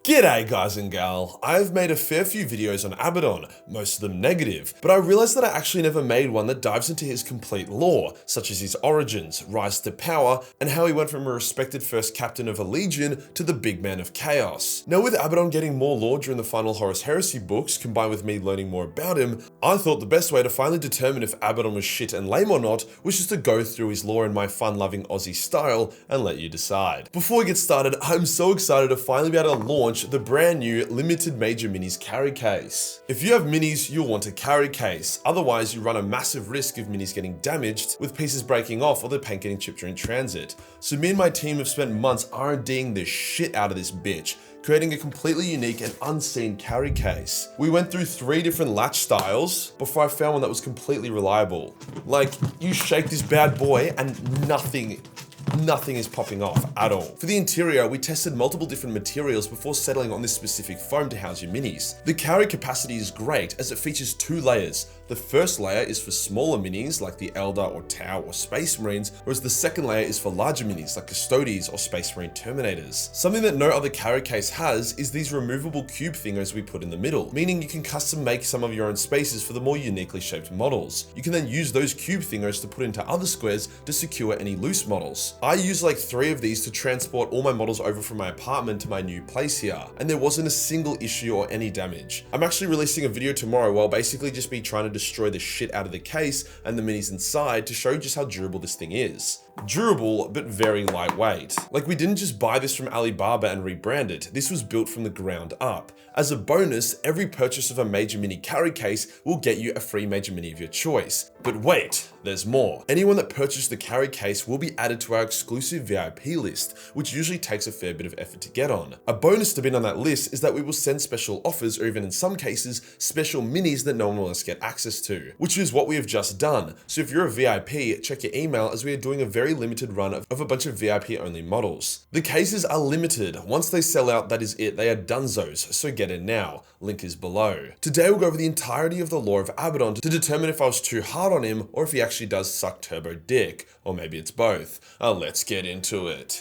G'day guys and gal, I've made a fair few videos on Abaddon, most of them negative, but I realized that I actually never made one that dives into his complete lore, such as his origins, rise to power, and how he went from a respected first captain of a legion to the big man of chaos. Now with Abaddon getting more lore during the final Horus heresy books, combined with me learning more about him, I thought the best way to finally determine if Abaddon was shit and lame or not was just to go through his lore in my fun-loving Aussie style and let you decide. Before we get started, I'm so excited to finally be able to launch the brand new limited Major Minis carry case. If you have minis, you'll want a carry case, otherwise you run a massive risk of minis getting damaged, with pieces breaking off or the paint getting chipped during transit. So me and my team have spent months R&D'ing the shit out of this bitch, creating a completely unique and unseen carry case. We went through 3 different latch styles before I found one that was completely reliable. Like, you shake this bad boy and nothing is popping off at all. For the interior, we tested multiple different materials before settling on this specific foam to house your minis. The carry capacity is great as it features 2 layers. The first layer is for smaller minis like the Elder or Tau or Space Marines, whereas the second layer is for larger minis like Custodes or Space Marine Terminators. Something that no other carry case has is these removable cube thingers we put in the middle, meaning you can custom make some of your own spaces for the more uniquely shaped models. You can then use those cube thingers to put into other squares to secure any loose models. I used like 3 of these to transport all my models over from my apartment to my new place here, and there wasn't a single issue or any damage. I'm actually releasing a video tomorrow where I'll basically just be trying to destroy the shit out of the case and the minis inside to show just how durable this thing is. Durable, but very lightweight. Like, we didn't just buy this from Alibaba and rebrand it, this was built from the ground up. As a bonus, every purchase of a Major Mini carry case will get you a free Major Mini of your choice. But wait, there's more. Anyone that purchased the carry case will be added to our exclusive VIP list, which usually takes a fair bit of effort to get on. A bonus to being on that list is that we will send special offers, or even in some cases, special minis that no one will else get access to, which is what we have just done. So if you're a VIP, check your email as we are doing a very limited run of a bunch of VIP only models. The cases are limited. Once they sell out, that is it. They are dunzos, so get in now. Link is below. Today we'll go over the entirety of the lore of Abaddon to determine if I was too hard on him or if he actually does suck turbo dick, or maybe it's both. Let's get into it.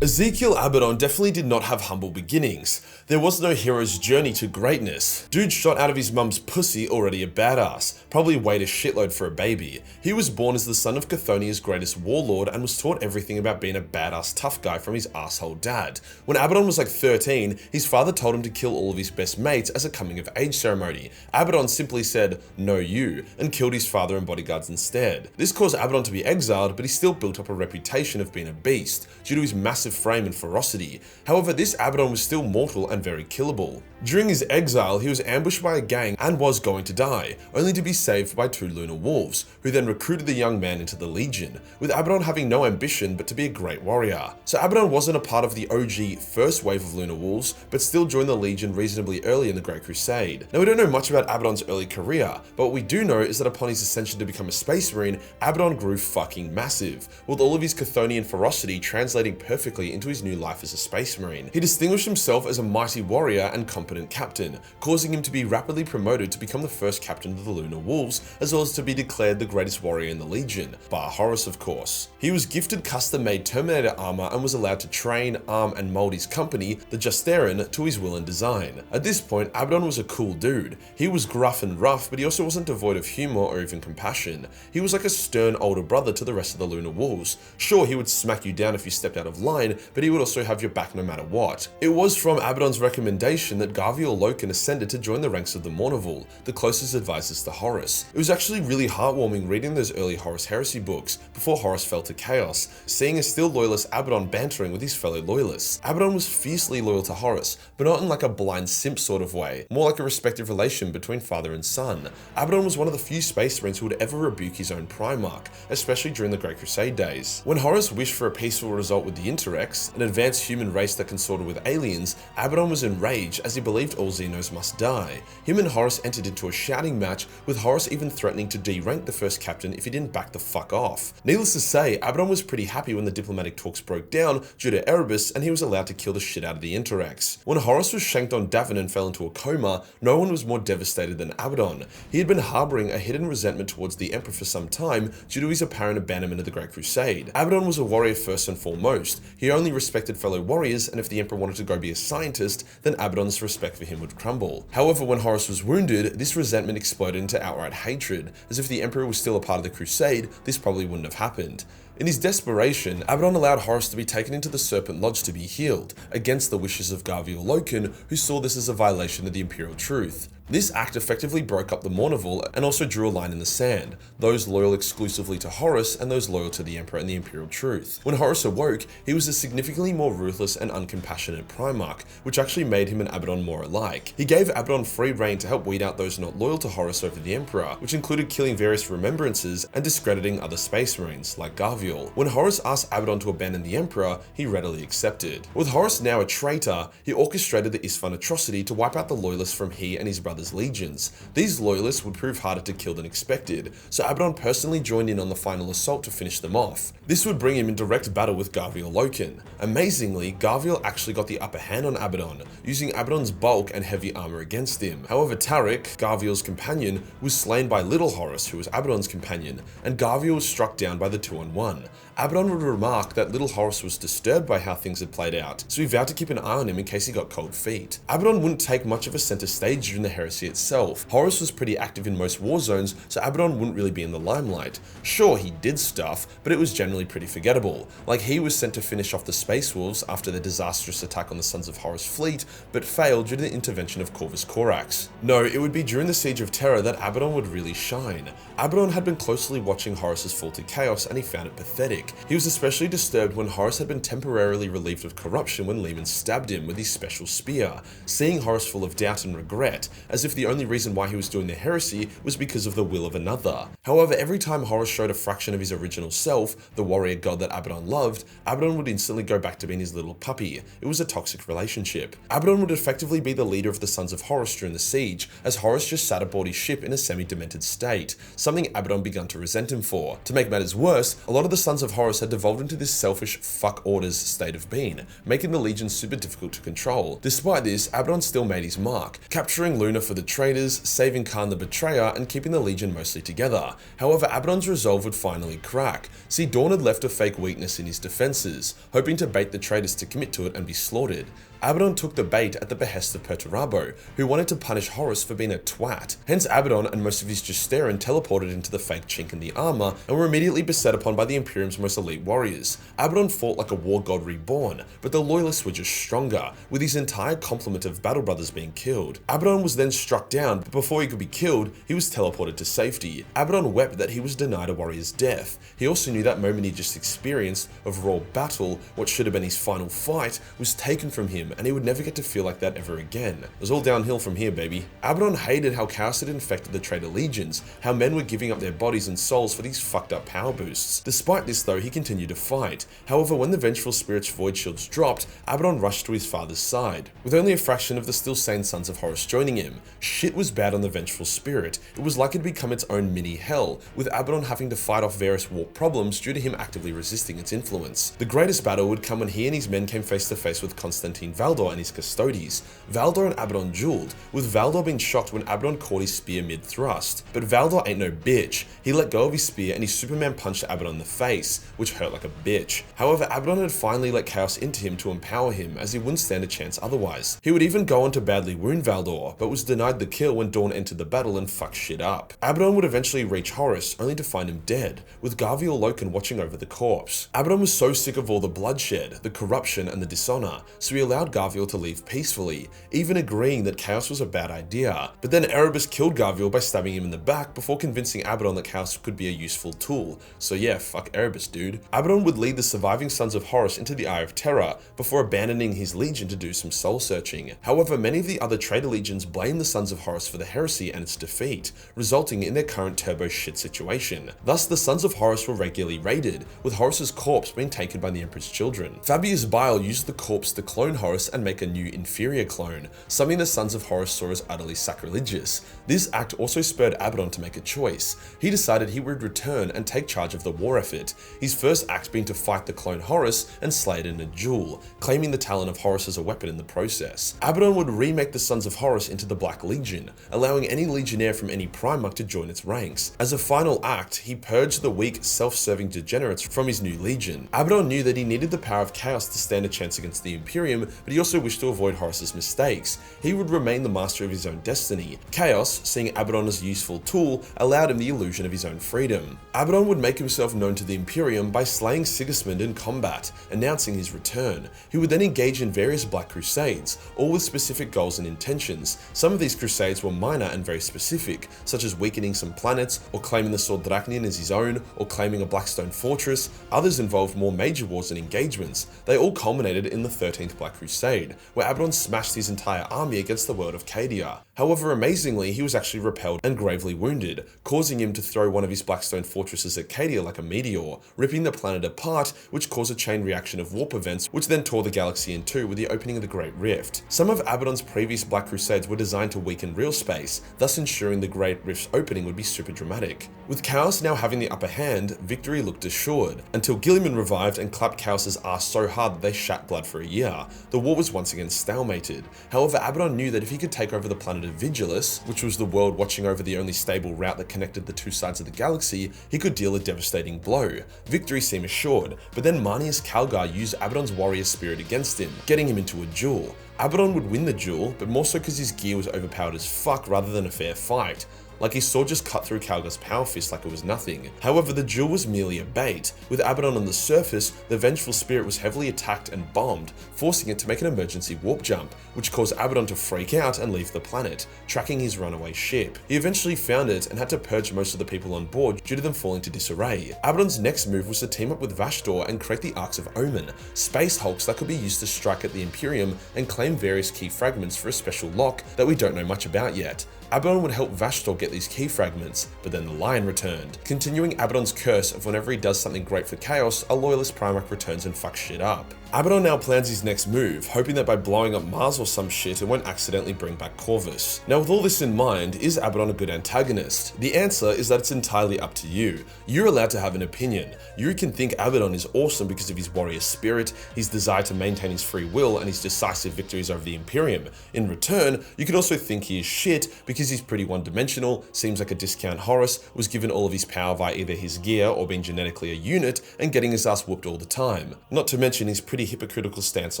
Ezekiel Abaddon definitely did not have humble beginnings. There was no hero's journey to greatness. Dude shot out of his mum's pussy, already a badass, probably weighed a shitload for a baby. He was born as the son of Chthonia's greatest warlord and was taught everything about being a badass tough guy from his asshole dad. When Abaddon was like 13, his father told him to kill all of his best mates as a coming of age ceremony. Abaddon simply said, "No you," and killed his father and bodyguards instead. This caused Abaddon to be exiled, but he still built up a reputation of being a beast, due to his massive frame and ferocity. However, this Abaddon was still mortal and very killable. During his exile, he was ambushed by a gang and was going to die, only to be saved by 2 lunar wolves, who then recruited the young man into the Legion, with Abaddon having no ambition but to be a great warrior. So Abaddon wasn't a part of the OG first wave of lunar wolves, but still joined the Legion reasonably early in the Great Crusade. Now we don't know much about Abaddon's early career, but what we do know is that upon his ascension to become a Space Marine, Abaddon grew fucking massive, with all of his Chthonian ferocity translating perfectly into his new life as a Space Marine. He distinguished himself as a mighty warrior and competent captain, causing him to be rapidly promoted to become the first captain of the Lunar Wolves, as well as to be declared the greatest warrior in the Legion, bar Horus of course. He was gifted custom-made Terminator armor and was allowed to train, arm and mold his company, the Justaerin, to his will and design. At this point, Abaddon was a cool dude. He was gruff and rough, but he also wasn't devoid of humor or even compassion. He was like a stern older brother to the rest of the Lunar Wolves. Sure, he would smack you down if you stepped out of line, but he would also have your back no matter what. It was from Abaddon's recommendation that Garviel Loken ascended to join the ranks of the Mournival, the closest advisors to Horus. It was actually really heartwarming reading those early Horus heresy books before Horus fell to chaos, seeing a still loyalist Abaddon bantering with his fellow loyalists. Abaddon was fiercely loyal to Horus, but not in like a blind simp sort of way, more like a respective relation between father and son. Abaddon was one of the few Space Marines who would ever rebuke his own Primarch, especially during the Great Crusade days. When Horus wished for a peaceful result with the Interrex, an advanced human race that consorted with aliens, Abaddon was enraged as he believed all Xenos must die. Him and Horus entered into a shouting match, with Horus even threatening to derank the first captain if he didn't back the fuck off. Needless to say, Abaddon was pretty happy when the diplomatic talks broke down due to Erebus and he was allowed to kill the shit out of the Interrex. When Horus was shanked on Davin and fell into a coma, no one was more devastated than Abaddon. He had been harboring a hidden resentment towards the Emperor for some time due to his apparent abandonment of the Great Crusade. Abaddon was a warrior first and foremost. He He only respected fellow warriors, and if the Emperor wanted to go be a scientist, then Abaddon's respect for him would crumble. However, when Horus was wounded, this resentment exploded into outright hatred, as if the Emperor was still a part of the Crusade, this probably wouldn't have happened. In his desperation, Abaddon allowed Horus to be taken into the Serpent Lodge to be healed, against the wishes of Garviel Loken, who saw this as a violation of the Imperial truth. This act effectively broke up the Mournival and also drew a line in the sand, those loyal exclusively to Horus and those loyal to the Emperor and the Imperial truth. When Horus awoke, he was a significantly more ruthless and uncompassionate Primarch, which actually made him and Abaddon more alike. He gave Abaddon free reign to help weed out those not loyal to Horus over the Emperor, which included killing various remembrances and discrediting other Space Marines, like Garviel. When Horus asked Abaddon to abandon the Emperor, he readily accepted. With Horus now a traitor, he orchestrated the Isfan atrocity to wipe out the loyalists from he and his brother's legions. These loyalists would prove harder to kill than expected, so Abaddon personally joined in on the final assault to finish them off. This would bring him in direct battle with Garviel Loken. Amazingly, Garviel actually got the upper hand on Abaddon, using Abaddon's bulk and heavy armor against him. However, Tarik, Garviel's companion, was slain by Little Horus, who was Abaddon's companion, and Garviel was struck down by the 2-on-1. Abaddon would remark that Little Horus was disturbed by how things had played out, so he vowed to keep an eye on him in case he got cold feet. Abaddon wouldn't take much of a center stage during the heresy itself. Horus was pretty active in most war zones, so Abaddon wouldn't really be in the limelight. Sure, he did stuff, but it was generally pretty forgettable. Like, he was sent to finish off the Space Wolves after their disastrous attack on the Sons of Horus fleet, but failed due to the intervention of Corvus Corax. No, it would be during the Siege of Terra that Abaddon would really shine. Abaddon had been closely watching Horus's fall to chaos, and he found it pathetic. He was especially disturbed when Horus had been temporarily relieved of corruption when Lehman stabbed him with his special spear, seeing Horus full of doubt and regret, as if the only reason why he was doing the heresy was because of the will of another. However, every time Horus showed a fraction of his original self, the warrior god that Abaddon loved, Abaddon would instantly go back to being his little puppy. It was a toxic relationship. Abaddon would effectively be the leader of the Sons of Horus during the siege, as Horus just sat aboard his ship in a semi-demented state, something Abaddon began to resent him for. To make matters worse, a lot of the Sons of Horus had devolved into this selfish fuck orders state of being, making the legion super difficult to control. Despite this, Abaddon still made his mark, capturing Luna for the traitors, saving Khan the betrayer, and keeping the legion mostly together. However, Abaddon's resolve would finally crack. See, Dawn had left a fake weakness in his defenses, hoping to bait the traitors to commit to it and be slaughtered. Abaddon took the bait at the behest of Perturabo, who wanted to punish Horus for being a twat. Hence, Abaddon and most of his Justeran teleported into the fake chink in the armor and were immediately beset upon by the Imperium's most elite warriors. Abaddon fought like a war god reborn, but the loyalists were just stronger, with his entire complement of battle brothers being killed. Abaddon was then struck down, but before he could be killed, he was teleported to safety. Abaddon wept that he was denied a warrior's death. He also knew that moment he just experienced of raw battle, what should have been his final fight, was taken from him, and he would never get to feel like that ever again. It was all downhill from here, baby. Abaddon hated how chaos had infected the traitor legions, how men were giving up their bodies and souls for these fucked up power boosts. Despite this though, he continued to fight. However, when the Vengeful Spirit's void shields dropped, Abaddon rushed to his father's side. With only a fraction of the still sane Sons of Horus joining him, shit was bad on the Vengeful Spirit. It was like it had become its own mini hell, with Abaddon having to fight off various warp problems due to him actively resisting its influence. The greatest battle would come when he and his men came face to face with Constantine Valdor and his Custodes. Valdor and Abaddon dueled, with Valdor being shocked when Abaddon caught his spear mid-thrust. But Valdor ain't no bitch. He let go of his spear and he Superman punched Abaddon in the face, which hurt like a bitch. However, Abaddon had finally let chaos into him to empower him, as he wouldn't stand a chance otherwise. He would even go on to badly wound Valdor, but was denied the kill when Dawn entered the battle and fucked shit up. Abaddon would eventually reach Horus, only to find him dead, with Garviel Loken watching over the corpse. Abaddon was so sick of all the bloodshed, the corruption, and the dishonor, so he allowed Garviel to leave peacefully, even agreeing that chaos was a bad idea. But then Erebus killed Garviel by stabbing him in the back before convincing Abaddon that chaos could be a useful tool. So yeah, fuck Erebus, dude. Abaddon would lead the surviving Sons of Horus into the Eye of Terra before abandoning his legion to do some soul searching. However, many of the other traitor legions blamed the Sons of Horus for the heresy and its defeat, resulting in their current turbo shit situation. Thus, the Sons of Horus were regularly raided, with Horus's corpse being taken by the Emperor's children. Fabius Bile used the corpse to clone Horus and make a new inferior clone, something the Sons of Horus saw as utterly sacrilegious. This act also spurred Abaddon to make a choice. He decided he would return and take charge of the war effort. his first act being to fight the clone Horus and slay it in a duel, claiming the talon of Horus as a weapon in the process. Abaddon would remake the Sons of Horus into the Black Legion, allowing any legionnaire from any Primarch to join its ranks. As a final act, he purged the weak, self-serving degenerates from his new legion. Abaddon knew that he needed the power of chaos to stand a chance against the Imperium, but he also wished to avoid Horus's mistakes. He would remain the master of his own destiny. Chaos, seeing Abaddon as a useful tool, allowed him the illusion of his own freedom. Abaddon would make himself known to the Imperium by slaying Sigismund in combat, announcing his return. He would then engage in various Black Crusades, all with specific goals and intentions. Some of these crusades were minor and very specific, such as weakening some planets, or claiming the Sword Dracnian as his own, or claiming a Blackstone fortress. Others involved more major wars and engagements. They all culminated in the 13th Black Crusade, where Abaddon smashed his entire army against the world of Cadia. However, amazingly, he was actually repelled and gravely wounded, causing him to throw one of his Blackstone fortresses at Cadia like a meteor, ripping the planet apart, which caused a chain reaction of warp events, which then tore the galaxy in two with the opening of the Great Rift. Some of Abaddon's previous Black Crusades were designed to weaken real space, thus ensuring the Great Rift's opening would be super dramatic. With Chaos now having the upper hand, victory looked assured, until Guilliman revived and clapped Chaos's ass so hard that they shat blood for a year. The war was once again stalemated. However, Abaddon knew that if he could take over the planet of Vigilus, which was the world watching over the only stable route that connected the two sides of the galaxy, he could deal a devastating blow. Victory seemed assured, but then Marneus Calgar used Abaddon's warrior spirit against him, getting him into a duel. Abaddon would win the duel, but more so because his gear was overpowered as fuck rather than a fair fight. Like his sword just cut through Calgar's power fist like it was nothing. However, the duel was merely a bait. With Abaddon on the surface, the vengeful spirit was heavily attacked and bombed, forcing it to make an emergency warp jump, which caused Abaddon to freak out and leave the planet, tracking his runaway ship. He eventually found it and had to purge most of the people on board due to them falling to disarray. Abaddon's next move was to team up with Vashdor and create the Arcs of Omen, space hulks that could be used to strike at the Imperium and claim various key fragments for a special lock that we don't know much about yet. Abaddon would help Vashdor get these key fragments, but then the Lion returned, continuing Abaddon's curse of whenever he does something great for Chaos, a loyalist Primarch returns and fucks shit up. Abaddon now plans his next move, hoping that by blowing up Mars or some shit it won't accidentally bring back Corvus. Now with all this in mind, is Abaddon a good antagonist? The answer is that it's entirely up to you. You're allowed to have an opinion. You can think Abaddon is awesome because of his warrior spirit, his desire to maintain his free will, and his decisive victories over the Imperium. In return, you could also think he is shit because he's pretty one-dimensional, seems like a discount Horus, was given all of his power via either his gear or being genetically a unit, and getting his ass whooped all the time. Not to mention his pretty hypocritical stance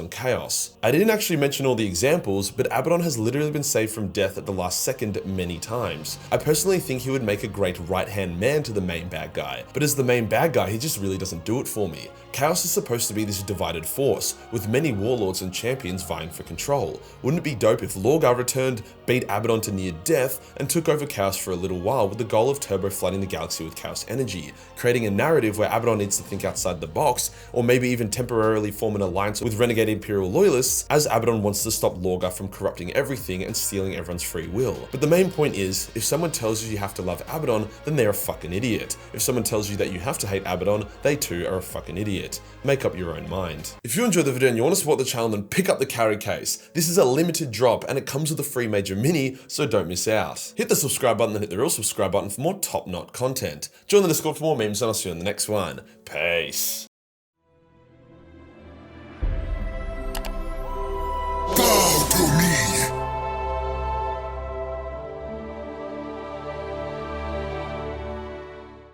on chaos. I didn't actually mention all the examples, but Abaddon has literally been saved from death at the last second many times. I personally think he would make a great right-hand man to the main bad guy, but as the main bad guy, he just really doesn't do it for me. Chaos is supposed to be this divided force, with many warlords and champions vying for control. Wouldn't it be dope if Lorgar returned, beat Abaddon to near death, and took over Chaos for a little while with the goal of turbo flooding the galaxy with Chaos energy, creating a narrative where Abaddon needs to think outside the box, or maybe even temporarily form an alliance with renegade Imperial loyalists, as Abaddon wants to stop Lorgar from corrupting everything and stealing everyone's free will. But the main point is, if someone tells you you have to love Abaddon, then they're a fucking idiot. If someone tells you that you have to hate Abaddon, they too are a fucking idiot. Make up your own mind. If you enjoyed the video and you want to support the channel, then pick up the carry case. This is a limited drop and it comes with a free major mini, so don't miss out. Hit the subscribe button and hit the real subscribe button for more top-notch content. Join the Discord for more memes and I'll see you in the next one. Peace.